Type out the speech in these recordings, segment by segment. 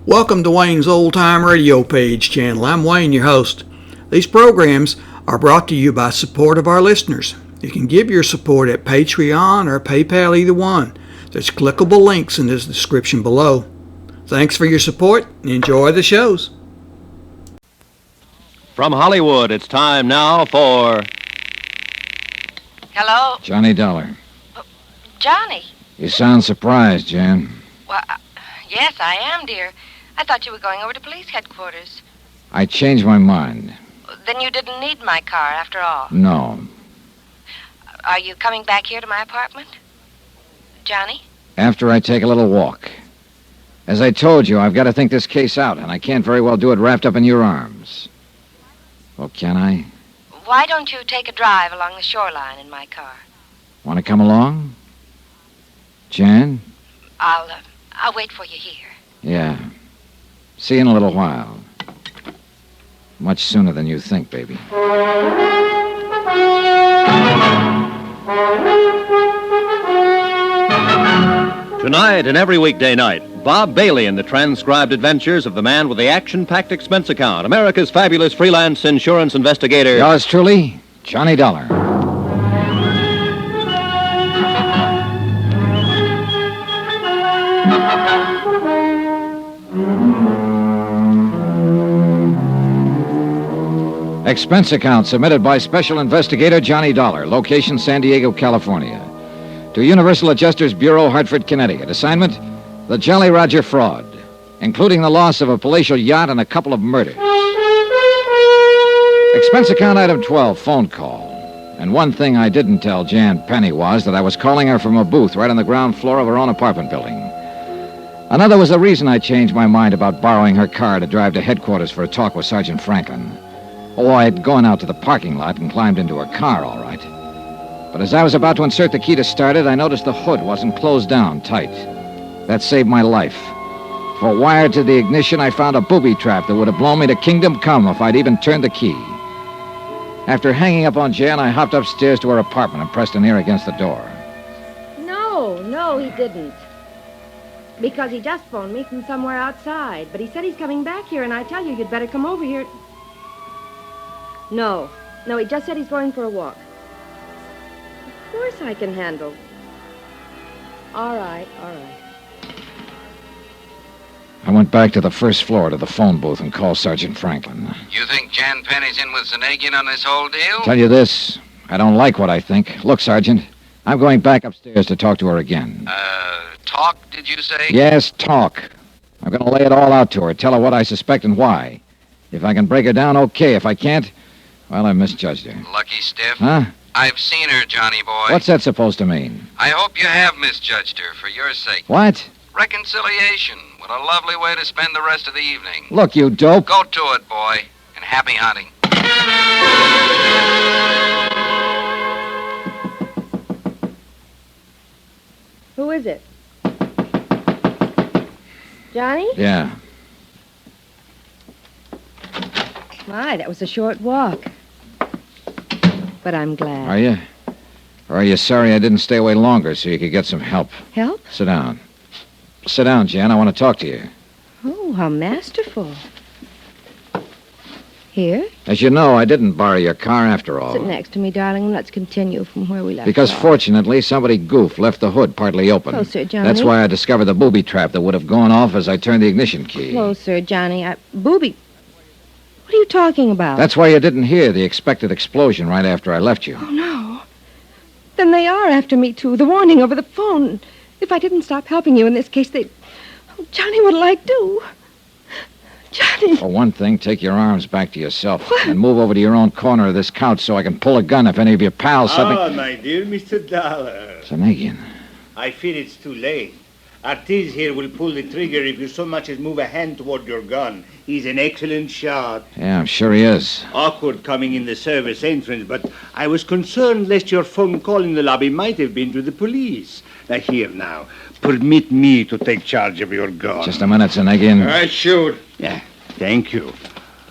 Welcome to Wayne's Old Time Radio Page channel. I'm Wayne, your host. These programs are brought to you by support of our listeners. You can give your support at Patreon or PayPal, either one. There's clickable links in the description below. Thanks for your support and enjoy the shows. From Hollywood, it's time now for... Hello? Johnny Dollar. Johnny? You sound surprised, Jan. Well, yes, I am, dear. I thought you were going over to police headquarters. I changed my mind. Then you didn't need my car after all. No. Are you coming back here to my apartment? Johnny? After I take a little walk. As I told you, I've got to think this case out, and I can't very well do it wrapped up in your arms. Well, can I? Why don't you take a drive along the shoreline in my car? Want to come along? Jan? I'll wait for you here. Yeah. See you in a little while. Much sooner than you think, baby. Tonight and every weekday night, Bob Bailey in the transcribed adventures of the man with the action-packed expense account, America's fabulous freelance insurance investigator. Yours truly, Johnny Dollar. Expense account submitted by Special Investigator Johnny Dollar, location San Diego, California. To Universal Adjusters Bureau, Hartford, Connecticut. Assignment, the Jolly Roger fraud, including the loss of a palatial yacht and a couple of murders. Expense account item 12, phone call. And one thing I didn't tell Jan Penny was that I was calling her from a booth right on the ground floor of her own apartment building. Another was the reason I changed my mind about borrowing her car to drive to headquarters for a talk with Sergeant Franklin. Oh, I had gone out to the parking lot and climbed into her car, all right. But as I was about to insert the key to start it, I noticed the hood wasn't closed down tight. That saved my life. For wired to the ignition, I found a booby trap that would have blown me to kingdom come if I'd even turned the key. After hanging up on Jan, I hopped upstairs to her apartment and pressed an ear against the door. No, he didn't. Because he just phoned me from somewhere outside. But he said he's coming back here, and I tell you, you'd better come over here. No, he just said he's going for a walk. Of course I can handle. All right. I went back to the first floor to the phone booth and called Sergeant Franklin. You think Jan Penny's in with Zinageon on this whole deal? Tell you this, I don't like what I think. Look, Sergeant, I'm going back upstairs to talk to her again. Talk, did you say? Yes, talk. I'm going to lay it all out to her, tell her what I suspect and why. If I can break her down, okay. If I can't, well, I misjudged her. Lucky stiff. Huh? I've seen her, Johnny boy. What's that supposed to mean? I hope you have misjudged her for your sake. What? Reconciliation. What a lovely way to spend the rest of the evening. Look, you dope. Go to it, boy. And happy hunting. Who is it? Johnny? Yeah. My, that was a short walk. But I'm glad. Are you? Or are you sorry I didn't stay away longer so you could get some help? Help? Sit down. Sit down, Jan. I want to talk to you. Oh, how masterful. Here? As you know, I didn't borrow your car after all. Sit next to me, darling, and let's continue from where we left Because off. fortunately, somebody goofed, left the hood partly open. Closer, Johnny. That's why I discovered the booby trap that would have gone off as I turned the ignition key. Closer, Johnny. Booby. What are you talking about? That's why you didn't hear the expected explosion right after I left you. Oh, no. Then they are after me, too. The warning over the phone. If I didn't stop helping you in this case, they'd... Oh, Johnny, what'll I do? Johnny. For one thing, take your arms back to yourself and move over to your own corner of this couch so I can pull a gun if any of your pals suddenly... Ah, my dear Mr. Dollar. Zinageon. I fear it's too late. Artis here will pull the trigger if you so much as move a hand toward your gun. He's an excellent shot. Yeah, I'm sure he is. Awkward coming in the service entrance, but I was concerned lest your phone call in the lobby might have been to the police. Now, permit me to take charge of your gun. Just a minute, Zinageon. I should. Yeah, thank you.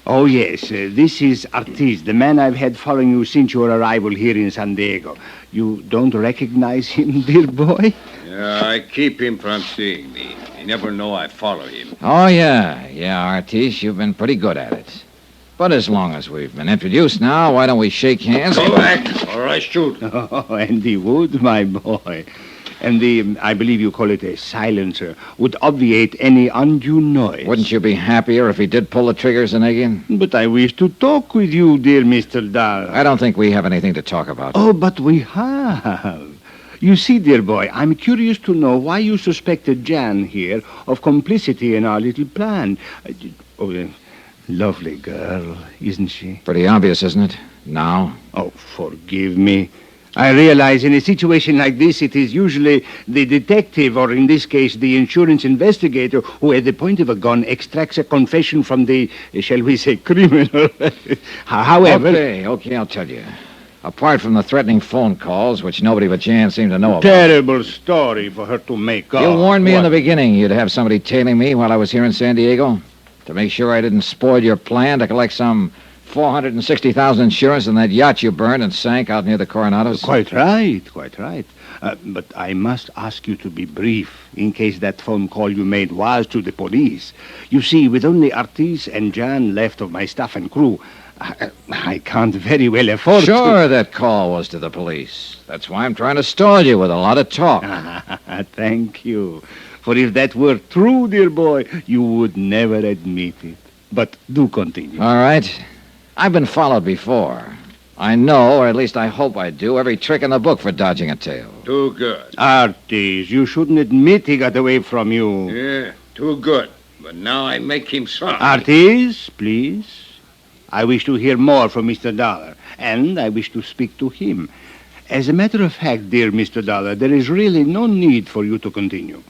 Oh, yes, this is Artis, the man I've had following you since your arrival here in San Diego. You don't recognize him, dear boy? Yeah, I keep him from seeing me. In never know I follow him. Oh, yeah. Yeah, Artis, you've been pretty good at it. But as long as we've been introduced now, why don't we shake hands? Go back, or I shoot. Oh, and he would, my boy. And I believe you call it a silencer, would obviate any undue noise. Wouldn't you be happier if he did pull the trigger, Zinageon? But I wish to talk with you, dear Mr. Dahl. I don't think we have anything to talk about. Oh, but we have. You see, dear boy, I'm curious to know why you suspected Jan here of complicity in our little plan. Lovely girl, isn't she? Pretty obvious, isn't it? Now? Oh, forgive me. I realize in a situation like this, it is usually the detective, or in this case, the insurance investigator, who at the point of a gun extracts a confession from the, shall we say, criminal. However... Okay, I'll tell you. Apart from the threatening phone calls, which nobody but Jan seemed to know about. Terrible story for her to make up. You warned me in the beginning you'd have somebody tailing me while I was here in San Diego to make sure I didn't spoil your plan to collect some $460,000 insurance on that yacht you burned and sank out near the Coronados. Quite right. But I must ask you to be brief in case that phone call you made was to the police. You see, with only Artis and Jan left of my staff and crew, I can't very well afford Sure, that call was to the police. That's why I'm trying to stall you with a lot of talk. Thank you. For if that were true, dear boy, you would never admit it. But do continue. All right. I've been followed before. I know, or at least I hope I do, every trick in the book for dodging a tail. Too good. Artis, you shouldn't admit he got away from you. Yeah, too good. But now I make him sorry. Artis, please. I wish to hear more from Mr. Dollar, and I wish to speak to him. As a matter of fact, dear Mr. Dollar, there is really no need for you to continue.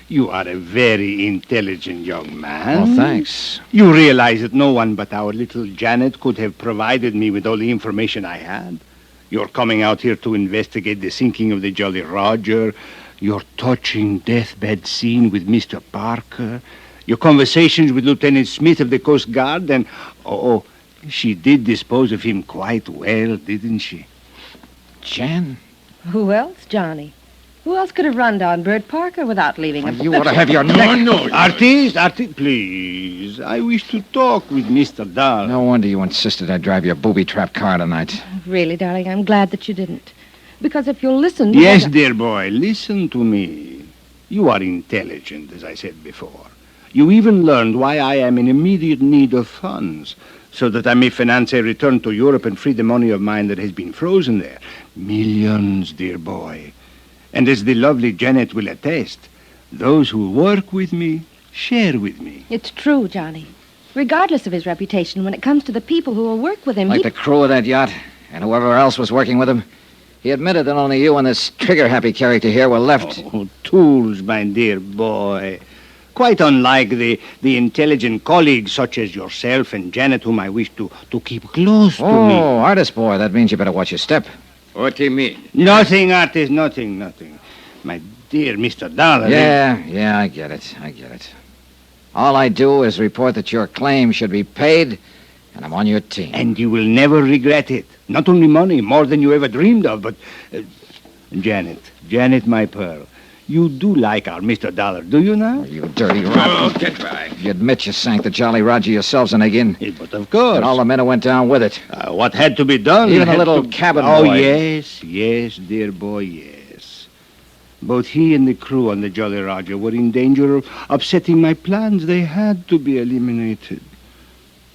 You are a very intelligent young man. Well, thanks. You realize that no one but our little Janet could have provided me with all the information I had. You're coming out here to investigate the sinking of the Jolly Roger, your touching deathbed scene with Mr. Parker, your conversations with Lieutenant Smith of the Coast Guard, and... Oh, she did dispose of him quite well, didn't she? Jan? Who else, Johnny? Who else could have run down Bert Parker without leaving him? You ought to have your neck... No. Artis, please. I wish to talk with Mr. Dahl. No wonder you insisted I drive your booby-trap car tonight. Really, darling, I'm glad that you didn't. Because if you'll listen... to Yes, what dear boy, listen to me. You are intelligent, as I said before. You even learned why I am in immediate need of funds, so that I may finance a return to Europe and free the money of mine that has been frozen there. Millions, dear boy. And as the lovely Janet will attest, those who work with me share with me. It's true, Johnny. Regardless of his reputation, when it comes to the people who will work with him, Like the crew of that yacht and whoever else was working with him. He admitted that only you and this trigger-happy character here were left. Oh, tools, my dear boy. Quite unlike the intelligent colleagues such as yourself and Janet, whom I wish to keep close to me. Oh, artist boy, that means you better watch your step. What do you mean? Nothing, Artis, nothing. My dear Mr. Dollar. Yeah, I get it. All I do is report that your claim should be paid, and I'm on your team. And you will never regret it. Not only money, more than you ever dreamed of, but... Janet, my pearl, you do like our Mr. Dollar, do you now? Oh, you dirty rat. Oh, get back. You admit you sank the Jolly Roger yourselves, Zinageon. But of course. And all the men who went down with it. What had to be done? Even the little cabin boy. Oh, yes, dear boy, yes. Both he and the crew on the Jolly Roger were in danger of upsetting my plans. They had to be eliminated.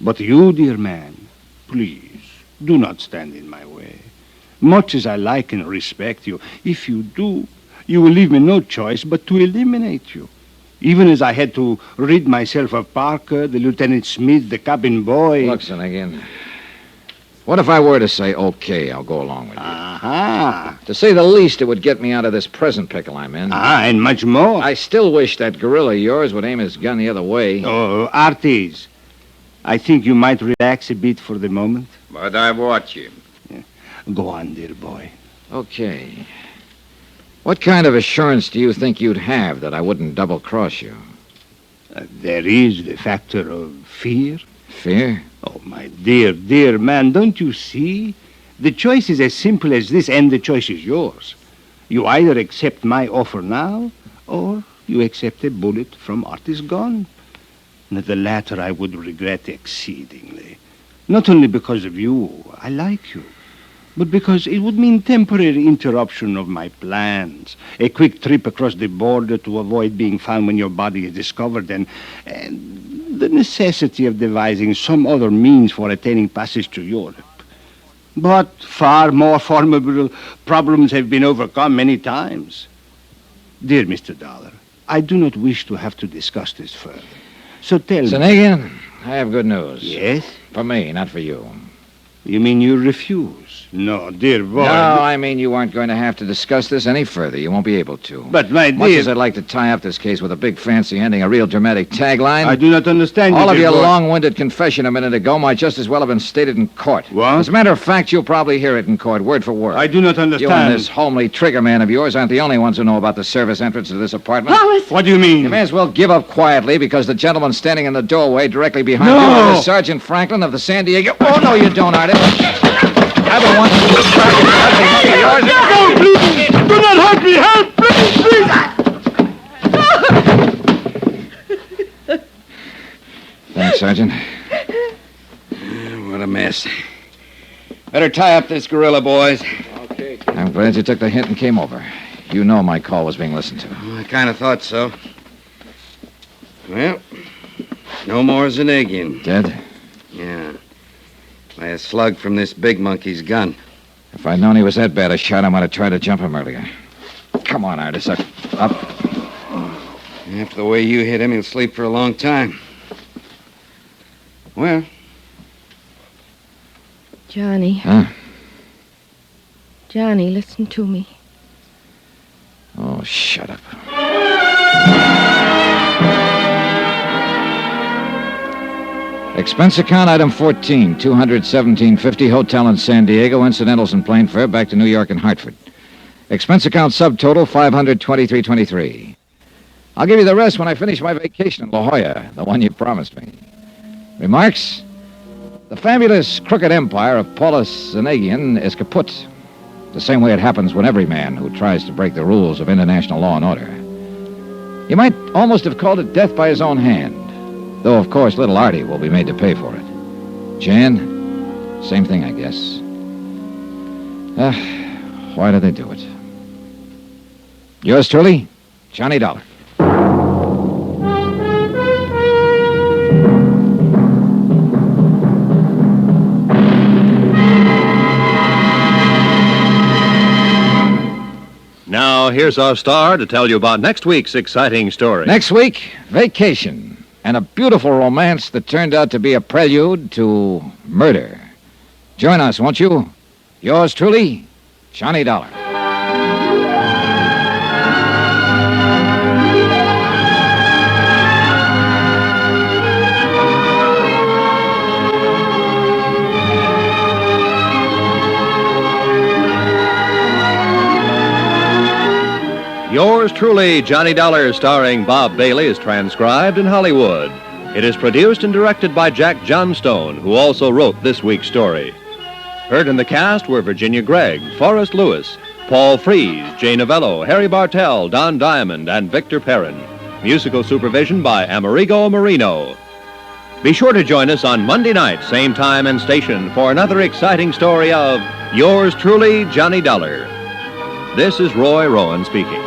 But you, dear man, please, do not stand in my way. Much as I like and respect you, if you do, you will leave me no choice but to eliminate you. Even as I had to rid myself of Parker, the Lieutenant Smith, the cabin boy. Look, Zinageon, what if I were to say, okay, I'll go along with you? Aha. To say the least, it would get me out of this present pickle I'm in. And much more. I still wish that gorilla of yours would aim his gun the other way. Oh, Artis, I think you might relax a bit for the moment. But I watch him. Go on, dear boy. Okay. What kind of assurance do you think you'd have that I wouldn't double-cross you? There is the factor of fear. Fear? Oh, my dear man, don't you see? The choice is as simple as this, and the choice is yours. You either accept my offer now, or you accept a bullet from artist gun. Now, the latter I would regret exceedingly. Not only because of you, I like you, but because it would mean temporary interruption of my plans, a quick trip across the border to avoid being found when your body is discovered, and the necessity of devising some other means for attaining passage to Europe. But far more formidable problems have been overcome many times. Dear Mr. Dollar, I do not wish to have to discuss this further. So tell me... Zinageon, I have good news. Yes? For me, not for you. You mean you refuse? No, dear boy. No, I mean you aren't going to have to discuss this any further. You won't be able to. But, my dear... Much as I'd like to tie up this case with a big fancy ending, a real dramatic tagline... I do not understand you, all of dear your boy. long-winded confession a minute ago might just as well have been stated in court. What? As a matter of fact, you'll probably hear it in court, word for word. I do not understand. You and this homely trigger man of yours aren't the only ones who know about the service entrance to this apartment. Paulos! What do you mean? You may as well give up quietly, because the gentleman standing in the doorway directly behind No! you is Sergeant Franklin of the San Diego... Oh, no, you don't, Artie. I've been wanting to crack it for yours. No, please! Do not hurt me! Help! Please, please! Thanks, Sergeant. What a mess. Better tie up this gorilla, boys. Okay. I'm glad you took the hint and came over. You know my call was being listened to. I kind of thought so. Well, no more Zinageon. Dead? Yeah. By a slug from this big monkey's gun. If I'd known he was that bad a shot, I might have tried to jump him earlier. Come on, Artis. Up. After the way you hit him, he'll sleep for a long time. Well, Johnny. Huh? Johnny, listen to me. Oh, shut up. Expense account item 14, $217.50, hotel in San Diego, incidentals and plane fare back to New York and Hartford. Expense account subtotal $523.23. I'll give you the rest when I finish my vacation in La Jolla, the one you promised me. Remarks? The fabulous crooked empire of Paulos Zinageon is kaput, the same way it happens when every man who tries to break the rules of international law and order. You might almost have called it death by his own hand. Though, of course, little Artie will be made to pay for it. Jan, same thing, I guess. Why do they do it? Yours truly, Johnny Dollar. Now, here's our star to tell you about next week's exciting story. Next week, vacation. And a beautiful romance that turned out to be a prelude to murder. Join us, won't you? Yours truly, Johnny Dollar. Yours truly, Johnny Dollar, starring Bob Bailey, is transcribed in Hollywood. It is produced and directed by Jack Johnstone, who also wrote this week's story. Heard in the cast were Virginia Gregg, Forrest Lewis, Paul Frees, Jay Novello, Harry Bartell, Don Diamond, and Victor Perrin. Musical supervision by Amerigo Marino. Be sure to join us on Monday night, same time and station, for another exciting story of Yours truly, Johnny Dollar. This is Roy Rowan speaking.